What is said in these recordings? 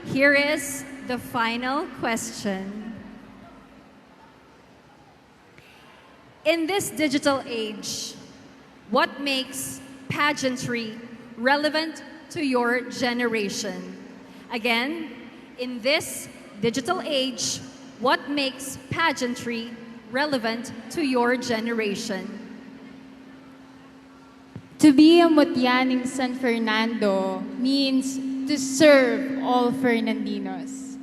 here is the final question. In this digital age, what makes pageantry relevant to your generation? Again, in this digital age, what makes pageantry relevant to your generation? To be a Mutya ning San Fernando means to serve all Fernandinos.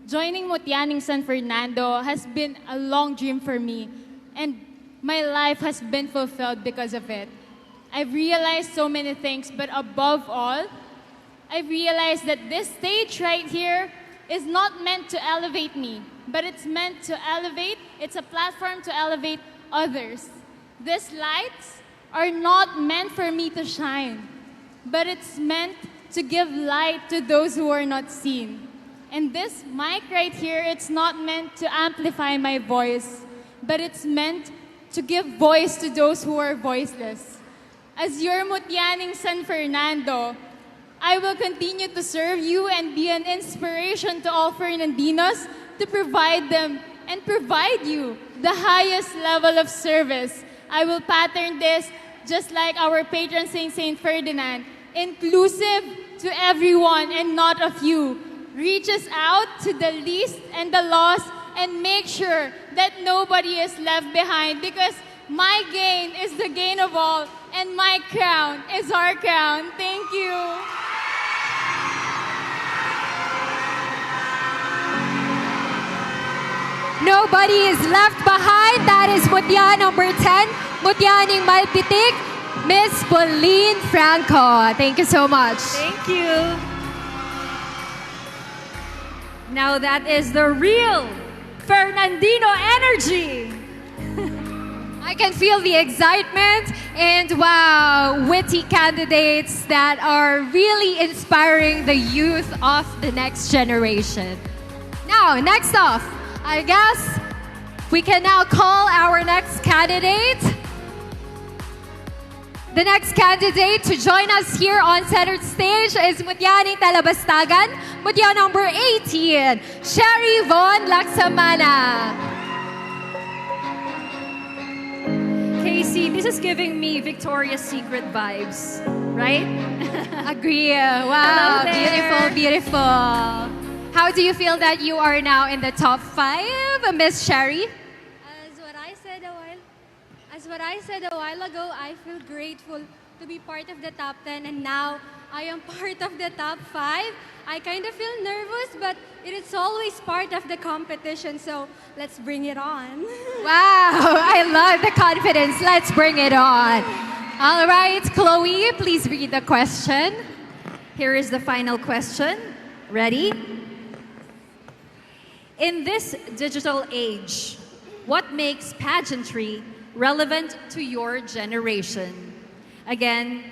Joining Mutya ning San Fernando has been a long dream for me, and my life has been fulfilled because of it. I've realized so many things, but above all, I've realized that this stage right here is not meant to elevate me, but it's meant to elevate, it's a platform to elevate others. These lights are not meant for me to shine, but it's meant to give light to those who are not seen. And this mic right here, it's not meant to amplify my voice, but it's meant to give voice to those who are voiceless. As your Mutya ning San Fernando, I will continue to serve you and be an inspiration to all Fernandinos to provide them and provide you the highest level of service. I will pattern this just like our patron saint, Saint Ferdinand, inclusive to everyone and not a few. Reaches out to the least and the lost and make sure that nobody is left behind, because my gain is the gain of all and my crown is our crown. Thank you. Nobody is left behind. That is Mutya number 10, Mutya ning Malpitik, Miss Pauline Franco. Thank you so much. Thank you. Now that is the real Fernandino energy. I can feel the excitement and wow, witty candidates that are really inspiring the youth of the next generation. Now, next off, I guess we can now call our next candidate. The next candidate to join us here on center stage is Mutya ning Talabastagan, Mutya number 18, Sherry Von Laksamana. Casey, this is giving me Victoria's Secret vibes, right? Agree. Wow, Hello there. beautiful, beautiful. How do you feel that you are now in the top 5, Miss Sherry? As what I said a while ago, I feel grateful to be part of the top 10, and now I am part of the top 5. I kind of feel nervous, but it is always part of the competition, so let's bring it on. Wow, I love the confidence. Let's bring it on. All right, Chloe, please read the question. Here is the final question. Ready? In this digital age, what makes pageantry relevant to your generation? Again,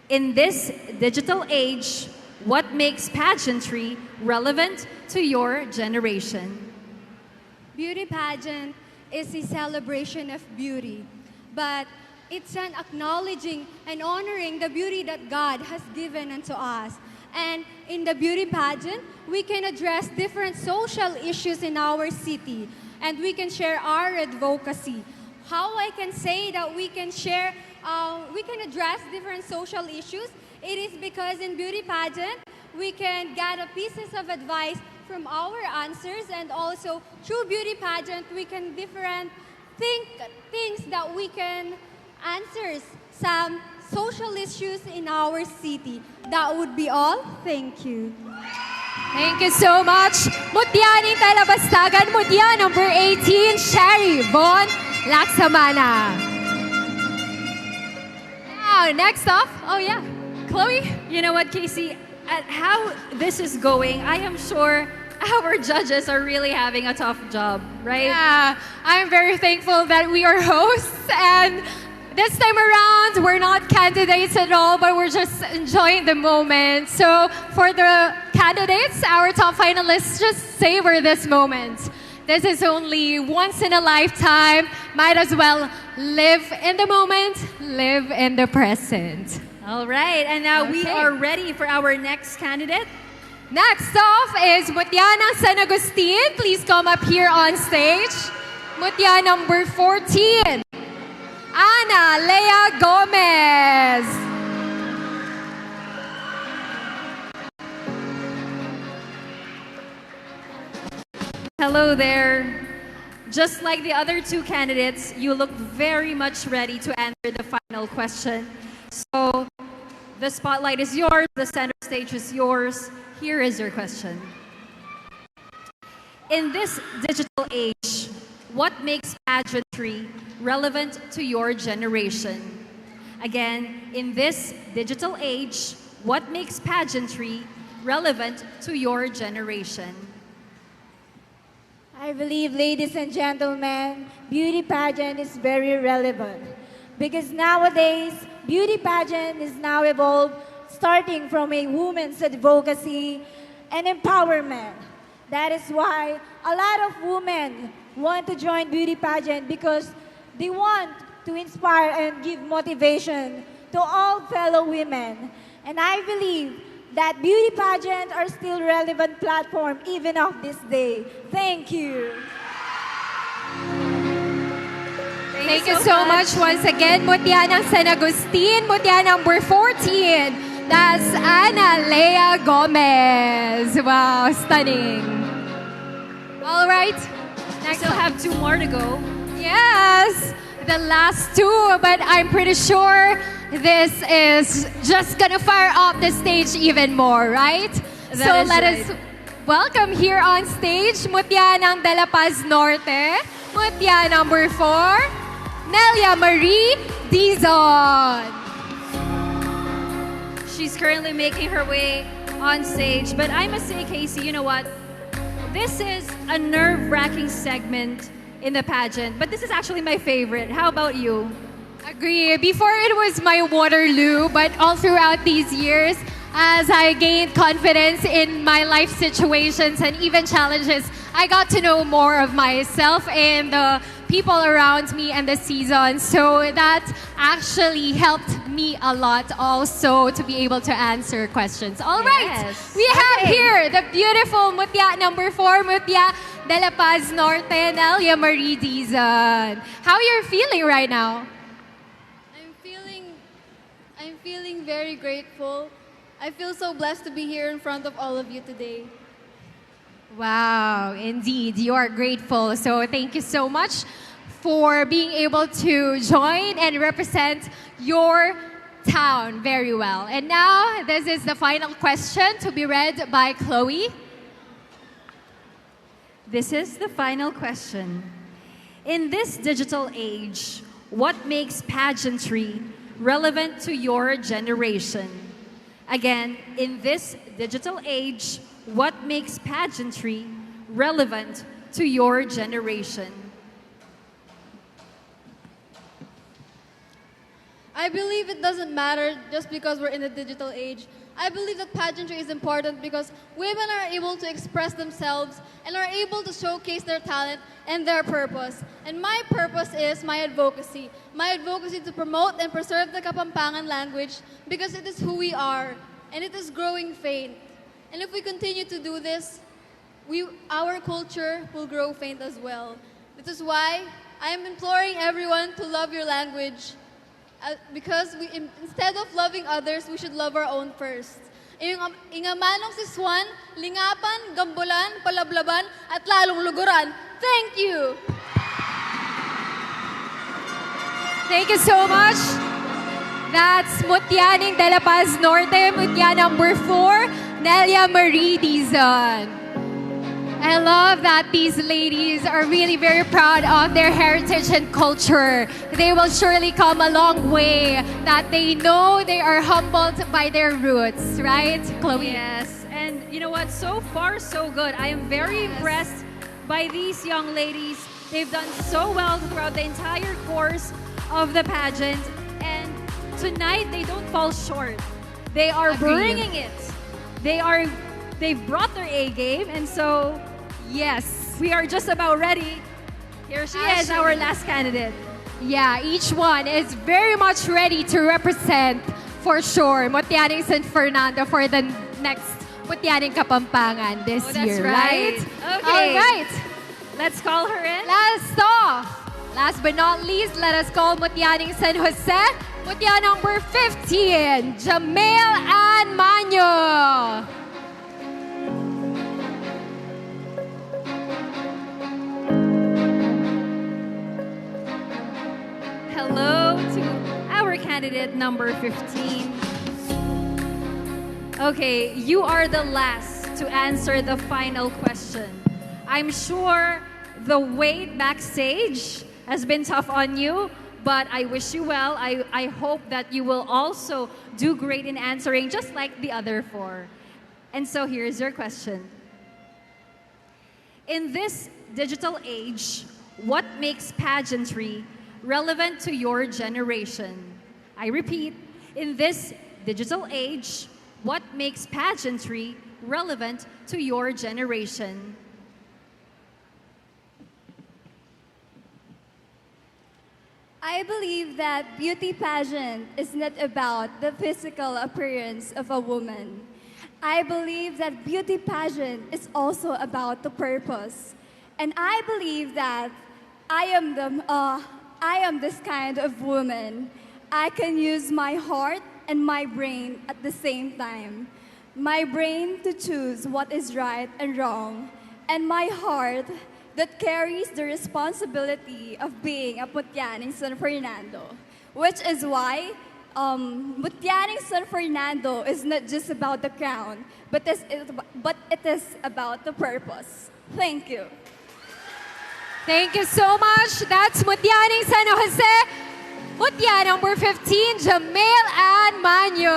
in this digital age, what makes pageantry relevant to your generation? Beauty pageant is a celebration of beauty, but it's an acknowledging and honoring the beauty that God has given unto us. And in the beauty pageant, we can address different social issues in our city, and we can share our advocacy. How I can say that we can share, we can address different social issues, it is because in beauty pageant, we can gather pieces of advice from our answers, and also through beauty pageant, we can think things that we can answer some social issues in our city. That would be all. Thank you. Thank you so much. Mutya ning Talabastagan, Mutya number 18, Sherry Von Laksamana. Now, next off, oh yeah, Chloe. You know what, Casey? At how this is going, I am sure our judges are really having a tough job, right? Yeah, I'm very thankful that we are hosts, and this time around, we're not candidates at all, but we're just enjoying the moment. So for the candidates, our top finalists, just savor this moment. This is only once in a lifetime. Might as well live in the moment, live in the present. All right, and now we are ready for our next candidate. Next off is Mutya ng San Agustin. Please come up here on stage. Mutya number 14, Ana Lea Gomez. Hello there. Just like the other two candidates, you look very much ready to answer the final question. So the spotlight is yours, the center stage is yours. Here is your question. In this digital age, what makes pageantry relevant to your generation? Again, in this digital age, what makes pageantry relevant to your generation? I believe, ladies and gentlemen, beauty pageant is very relevant because nowadays, beauty pageant is now evolved starting from a woman's advocacy and empowerment. That is why a lot of women want to join beauty pageant because they want to inspire and give motivation to all fellow women. And I believe that beauty pageants are still relevant platform even of this day. Thank you. Thank you so much once again, Mutya ng San Agustin, Mutya number 14. That's Ana Lea Gomez. Wow, stunning. All right, Next, still have two more to go. yes, the last two, but I'm pretty sure this is just gonna fire up the stage even more, right? So That is let right. us welcome here on stage, Mutya ng De La Paz Norte, Mutya number 4, Nelia Marie Dizon. She's currently making her way on stage. But I must say, Casey, you know what? This is a nerve-wracking segment in the pageant, but this is actually my favorite. How about you? Agree. Before it was my Waterloo, but all throughout these years, as I gained confidence in my life situations and even challenges, I got to know more of myself and the people around me and the season. So that actually helped me a lot also to be able to answer questions. All right, Yes. we have Okay. here the beautiful Mutya number 4, Mutya De La Paz Norte, Nelia Marie Dizon. How you're feeling right now? I'm feeling very grateful. I feel so blessed to be here in front of all of you today. Wow, indeed, you are grateful. So thank you so much for being able to join and represent your town very well. And now, this is the final question to be read by Chloe. This is the final question. In this digital age, what makes pageantry relevant to your generation? Again, in this digital age, what makes pageantry relevant to your generation? I believe it doesn't matter just because we're in a digital age. I believe that pageantry is important because women are able to express themselves and are able to showcase their talent and their purpose. And my purpose is my advocacy. My advocacy to promote and preserve the Kapampangan language because it is who we are and it is growing faint. And if we continue to do this, our culture will grow faint as well. This is why I am imploring everyone to love your language. Because instead of loving others, we should love our own first. Ingamanong siswan, lingapan, gambulan, palablaban, at lalong luguran. Thank you! Thank you so much. That's Mutya ng De La Paz Norte, Mutya number 4, Nelia Marie Dizon. I love that these ladies are really very proud of their heritage and culture. They will surely come a long way, that they know they are humbled by their roots, right, Chloe? Yes, and you know what? So far, so good. I am very impressed by these young ladies. They've done so well throughout the entire course of the pageant, and tonight they don't fall short. They are Agreed. bringing it. They've brought their A game, and so yes, we are just about ready. Here she is, our last candidate. Yeah, each one is very much ready to represent, for sure, Mutya ng San Fernando for the next Mutyaning Kapampangan this Oh, that's year, right. right? Okay. All right. Let's call her in. Last but not least, let us call Mutyaning San Jose. Mutya number 15, Jamel Ann Manyo. Hello to our candidate number 15. Okay, you are the last to answer the final question. I'm sure the wait backstage has been tough on you, but I wish you well. I hope that you will also do great in answering, just like the other four. And so here's your question. In this digital age, what makes pageantry relevant to your generation? I repeat, in this digital age, what makes pageantry relevant to your generation? I believe that beauty pageant is not about the physical appearance of a woman. I believe that beauty pageant is also about the purpose. And I believe that I am this kind of woman. I can use my heart and my brain at the same time. My brain to choose what is right and wrong, and my heart that carries the responsibility of being a Mutyaning San Fernando. Which is why Mutyaning San Fernando is not just about the crown, but it is about the purpose. Thank you. Thank you so much. That's Mutyaning San Jose. Mutya number 15, Jamel Ann Manyo.